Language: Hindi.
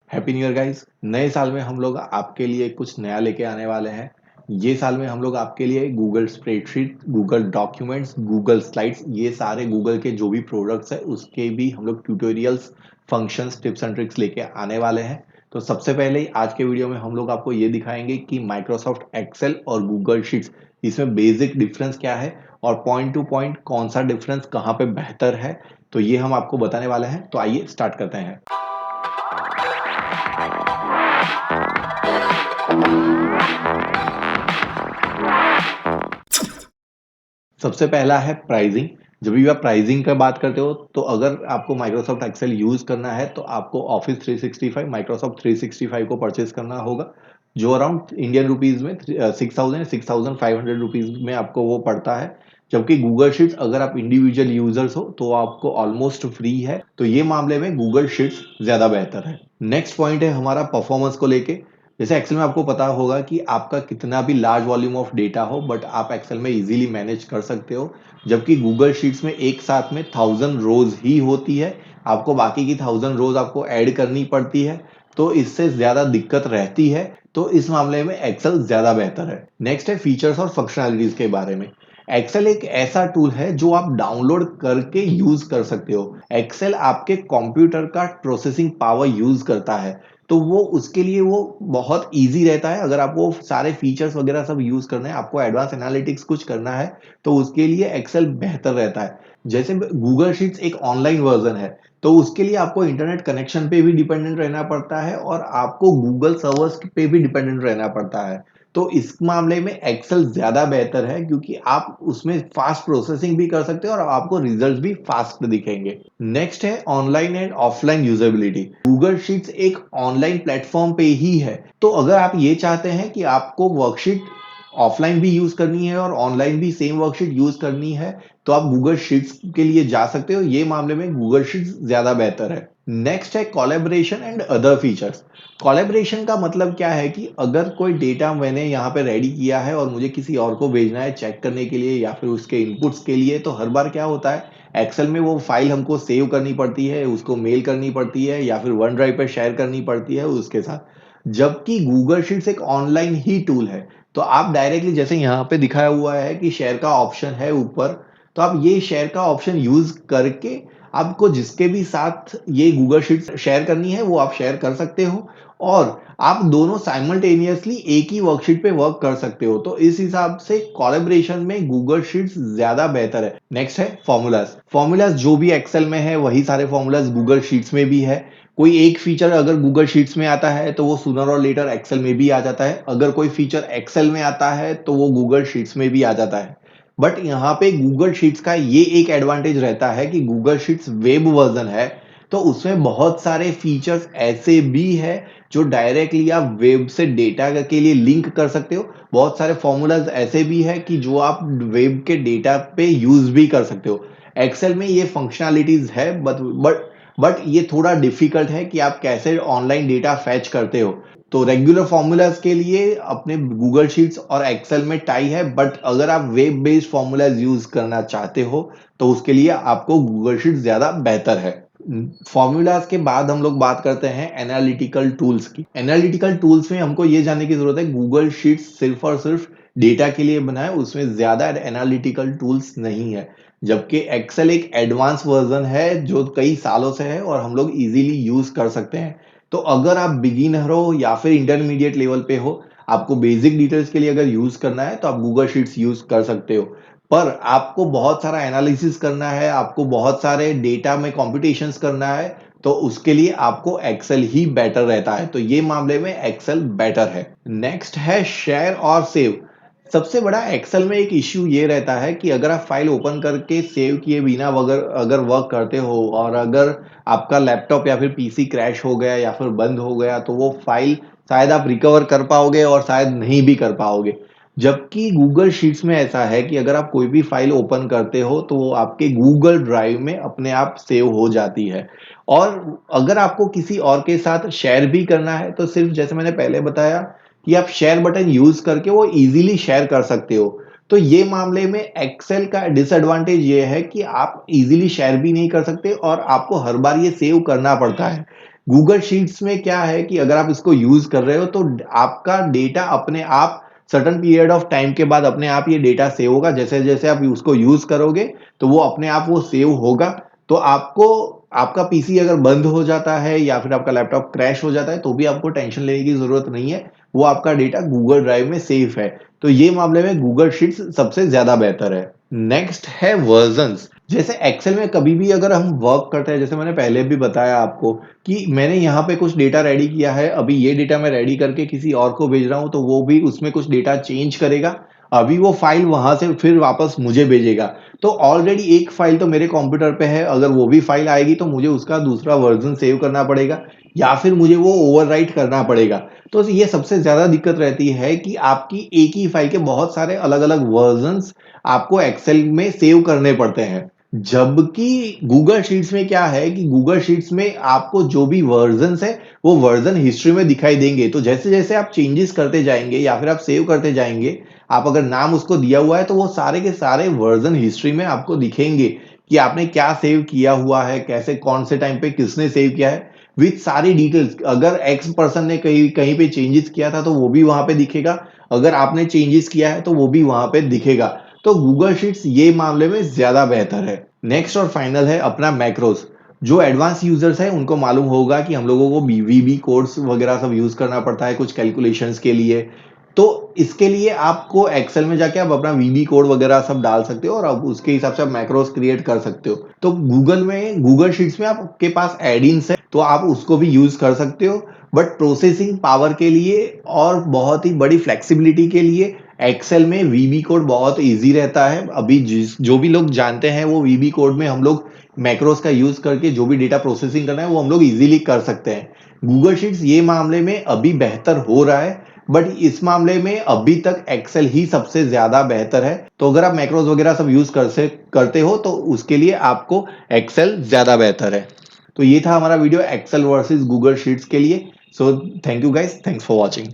Happy new year guys. नए साल में हम लोग आपके लिए कुछ नया लेके आने वाले हैं। ये साल में हम लोग आपके लिए Google spreadsheet, Google documents, Google slides, ये सारे गूगल के जो भी प्रोडक्ट्स है उसके भी हम लोग tutorials, functions, tips and tricks लेके आने वाले हैं। तो सबसे पहले आज के वीडियो में हम लोग आपको ये दिखाएंगे कि माइक्रोसॉफ्ट एक्सेल और गूगल शीट्स, इसमें बेसिक डिफरेंस क्या है और पॉइंट टू पॉइंट कौन सा डिफरेंस कहाँ पे बेहतर है, तो ये हम आपको बताने वाले हैं। तो आइए स्टार्ट करते हैं। सबसे पहला है प्राइसिंग। जब भी आप प्राइसिंग का बात करते हो तो अगर आपको माइक्रोसॉफ्ट एक्सेल यूज करना है तो आपको ऑफिस 365, माइक्रोसॉफ्ट 365 को परचेज करना होगा, जो अराउंड इंडियन रुपीज में 6,500 रुपीज में आपको वो पड़ता है। जबकि गूगल शीट्स अगर आप इंडिविजुअल यूजर्स हो तो आपको ऑलमोस्ट फ्री है। तो ये मामले में गूगल शीट्स ज्यादा बेहतर है। नेक्स्ट पॉइंट है हमारा परफॉर्मेंस को लेके। जैसे एक्सेल में आपको पता होगा कि आपका कितना भी लार्ज वॉल्यूम ऑफ डेटा हो बट आप एक्सेल में इजीली मैनेज कर सकते हो, जबकि गूगल शीट्स में एक साथ में 1000 रोज ही होती है। आपको बाकी की 1000 रोज आपको ऐड करनी पड़ती है, तो इससे ज्यादा दिक्कत रहती है। तो इस मामले में एक्सेल ज्यादा बेहतर है। नेक्स्ट है फीचर्स और फंक्शनैलिटीज के बारे में। एक्सेल एक ऐसा टूल है जो आप डाउनलोड करके यूज कर सकते हो। एक्सेल आपके कंप्यूटर का प्रोसेसिंग पावर यूज करता है, तो वो उसके लिए वो बहुत इजी रहता है। अगर आपको सारे फीचर्स वगैरह सब यूज करना है, आपको एडवांस एनालिटिक्स कुछ करना है, तो उसके लिए एक्सेल बेहतर रहता है। जैसे गूगल शीट्स एक ऑनलाइन वर्जन है, तो उसके लिए आपको इंटरनेट कनेक्शन पे भी डिपेंडेंट रहना पड़ता है और आपको गूगल सर्वर्स पे भी डिपेंडेंट रहना पड़ता है। तो इस मामले में एक्सेल ज्यादा बेहतर है क्योंकि आप उसमें फास्ट प्रोसेसिंग भी कर सकते हो और आपको रिजल्ट्स भी फास्ट दिखेंगे। नेक्स्ट है online and offline usability. Google sheets एक ऑनलाइन प्लेटफॉर्म पे ही है, तो अगर आप ये चाहते हैं कि आपको वर्कशीट ऑफलाइन भी यूज करनी है और ऑनलाइन भी सेम वर्कशीट यूज करनी है, तो आप गूगल शीट्स के लिए जा सकते हो। ये मामले में गूगल शीट्स ज्यादा बेहतर है। नेक्स्ट है collaboration and other features. Collaboration का मतलब क्या है कि अगर कोई डेटा मैंने यहाँ पे रेडी किया है और मुझे किसी और को भेजना है चेक करने के लिए या फिर उसके इनपुट्स के लिए, तो हर बार क्या होता है, एक्सेल में वो फाइल हमको सेव करनी पड़ती है, उसको मेल करनी पड़ती है या फिर वन ड्राइव पे शेयर करनी पड़ती है उसके साथ। जबकि गूगल शीट्स एक ऑनलाइन ही टूल है, तो आप डायरेक्टली जैसे यहाँ पे दिखाया हुआ है कि शेयर का ऑप्शन है ऊपर, तो आप ये शेयर का ऑप्शन यूज करके आपको जिसके भी साथ ये गूगल शीट्स शेयर करनी है वो आप शेयर कर सकते हो और आप दोनों साइमल्टेनियसली एक ही वर्कशीट पे वर्क कर सकते हो। तो इस हिसाब से कोलैबोरेशन में गूगल शीट्स ज्यादा बेहतर है। नेक्स्ट है फॉर्मूलाज। फॉर्मूलाज जो भी एक्सेल में है वही सारे फॉर्मूलाज गूगल शीट्स में भी है। कोई एक फीचर अगर गूगल शीट्स में आता है तो वो सूनर और लेटर एक्सेल में भी आ जाता है। अगर कोई फीचर एक्सेल में आता है तो वो गूगल शीट्स में भी आ जाता है। बट यहाँ पे गूगल शीट्स का ये एक एडवांटेज रहता है कि गूगल शीट्स वेब वर्जन है, तो उसमें बहुत सारे फीचर्स ऐसे भी है जो डायरेक्टली आप वेब से डेटा के लिए लिंक कर सकते हो। बहुत सारे फॉर्मूलाज ऐसे भी है कि जो आप वेब के डेटा पे यूज भी कर सकते हो। एक्सेल में ये फंक्शनैलिटीज है, बट ये थोड़ा डिफिकल्ट है कि आप कैसे ऑनलाइन डेटा फैच करते हो। तो रेगुलर फॉर्मूलाज के लिए अपने गूगल शीट्स और एक्सेल में टाई है, बट अगर आप वेब बेस्ड फॉर्मूलाज यूज करना चाहते हो तो उसके लिए आपको गूगल शीट्स ज्यादा बेहतर है। फॉर्मूलाज के बाद हम लोग बात करते हैं एनालिटिकल टूल्स की। एनालिटिकल टूल्स में हमको ये जानने की जरूरत है, गूगल शीट्स सिर्फ और सिर्फ डेटा के लिए बना है, उसमें ज्यादा एनालिटिकल टूल्स नहीं है। जबकि एक्सेल एक एडवांस वर्जन है जो कई सालों से है और हम लोग इजीली यूज कर सकते हैं। तो अगर आप बिगिनर हो या फिर इंटरमीडिएट लेवल पे हो, आपको बेसिक डिटेल्स के लिए अगर यूज करना है तो आप गूगल शीट्स यूज कर सकते हो। पर आपको बहुत सारा एनालिसिस करना है, आपको बहुत सारे डेटा में कॉम्पिटिशन्स करना है, तो उसके लिए आपको एक्सेल ही बेटर रहता है। तो ये मामले में एक्सेल बेटर है। नेक्स्ट है शेयर और सेव। सबसे बड़ा एक्सेल में एक इश्यू ये रहता है कि अगर आप फाइल ओपन करके सेव किए बिना अगर अगर वर्क करते हो और अगर आपका लैपटॉप या फिर पीसी क्रैश हो गया या फिर बंद हो गया, तो वो फाइल शायद आप रिकवर कर पाओगे और शायद नहीं भी कर पाओगे। जबकि गूगल शीट्स में ऐसा है कि अगर आप कोई भी फाइल ओपन करते हो तो वो आपके गूगल ड्राइव में अपने आप सेव हो जाती है। और अगर आपको किसी और के साथ शेयर भी करना है तो सिर्फ जैसे मैंने पहले बताया कि आप शेयर बटन यूज करके वो इजीली शेयर कर सकते हो। तो ये मामले में एक्सेल का डिसएडवांटेज ये है कि आप इजीली शेयर भी नहीं कर सकते और आपको हर बार ये सेव करना पड़ता है। गूगल शीट्स में क्या है कि अगर आप इसको यूज कर रहे हो तो आपका डेटा अपने आप सर्टेन पीरियड ऑफ टाइम के बाद अपने आप ये डेटा सेव होगा। जैसे जैसे आप उसको यूज करोगे तो वो अपने आप वो सेव होगा। तो आपको आपका पीसी अगर बंद हो जाता है या फिर आपका लैपटॉप क्रैश हो जाता है तो भी आपको टेंशन लेने की जरूरत नहीं है। वो आपका डेटा गूगल ड्राइव में सेफ है। तो ये मामले में गूगल शीट्स सबसे ज्यादा बेहतर है। नेक्स्ट है वर्जन्स। जैसे एक्सेल में कभी भी अगर हम वर्क करते हैं, जैसे मैंने पहले भी बताया आपको कि मैंने यहाँ पे कुछ डेटा रेडी किया है, अभी ये डेटा मैं रेडी करके किसी और को भेज रहा हूँ तो वो भी उसमें कुछ डेटा चेंज करेगा। अभी वो फाइल वहां से फिर वापस मुझे भेजेगा। तो ऑलरेडी एक फाइल तो मेरे कंप्यूटर पे है, अगर वो भी फाइल आएगी तो मुझे उसका दूसरा वर्जन सेव करना पड़ेगा या फिर मुझे वो ओवरराइट करना पड़ेगा। तो ये सबसे ज्यादा दिक्कत रहती है कि आपकी एक ही फाइल के बहुत सारे अलग अलग वर्जन्स आपको एक्सेल में सेव करने पड़ते हैं। जबकि गूगल शीट्स में क्या है कि गूगल शीट्स में आपको जो भी वर्जन्स है वो वर्जन हिस्ट्री में दिखाई देंगे। तो जैसे जैसे आप चेंजेस करते जाएंगे या फिर आप सेव करते जाएंगे, आप अगर नाम उसको दिया हुआ है तो वो सारे के सारे वर्जन हिस्ट्री में आपको दिखेंगे कि आपने क्या सेव किया हुआ है, कैसे कौन से टाइम पे किसने सेव किया है, विथ सारी डिटेल्स। अगर एक्स पर्सन ने कहीं कहीं पे चेंजेस किया था तो वो भी वहां पे दिखेगा, अगर आपने चेंजेस किया है तो वो भी वहां पे दिखेगा। तो गूगल शीट्स ये मामले में ज्यादा बेहतर है। नेक्स्ट और फाइनल है अपना मैक्रोस। जो एडवांस यूजर्स हैं उनको मालूम होगा कि हम लोगों को वीबी कोड्स वगैरह सब यूज करना पड़ता है कुछ कैलकुलेशंस के लिए। तो इसके लिए आपको एक्सेल में जाके आप अपना वीबी कोड वगैरह सब डाल सकते हो और अब उसके हिसाब से आप मैक्रोस क्रिएट कर सकते हो। तो गूगल शीट्स में आपके पास एडिन्स है तो आप उसको भी यूज कर सकते हो। बट प्रोसेसिंग पावर के लिए और बहुत ही बड़ी फ्लेक्सिबिलिटी के लिए एक्सेल में वीबी कोड बहुत इजी रहता है। अभी जो भी लोग जानते हैं वो वीबी कोड में हम लोग मैक्रोस का यूज करके जो भी डेटा प्रोसेसिंग करना है वो हम लोग इजीली कर सकते हैं। गूगल शीट्स ये मामले में अभी बेहतर हो रहा है, बट इस मामले में अभी तक एक्सेल ही सबसे ज्यादा बेहतर है। तो अगर आप मैक्रोस वगैरह सब यूज करते हो तो उसके लिए आपको एक्सेल ज्यादा बेहतर है। तो ये था हमारा video Excel versus Google Sheets के लिए। So thank you guys, thanks for watching.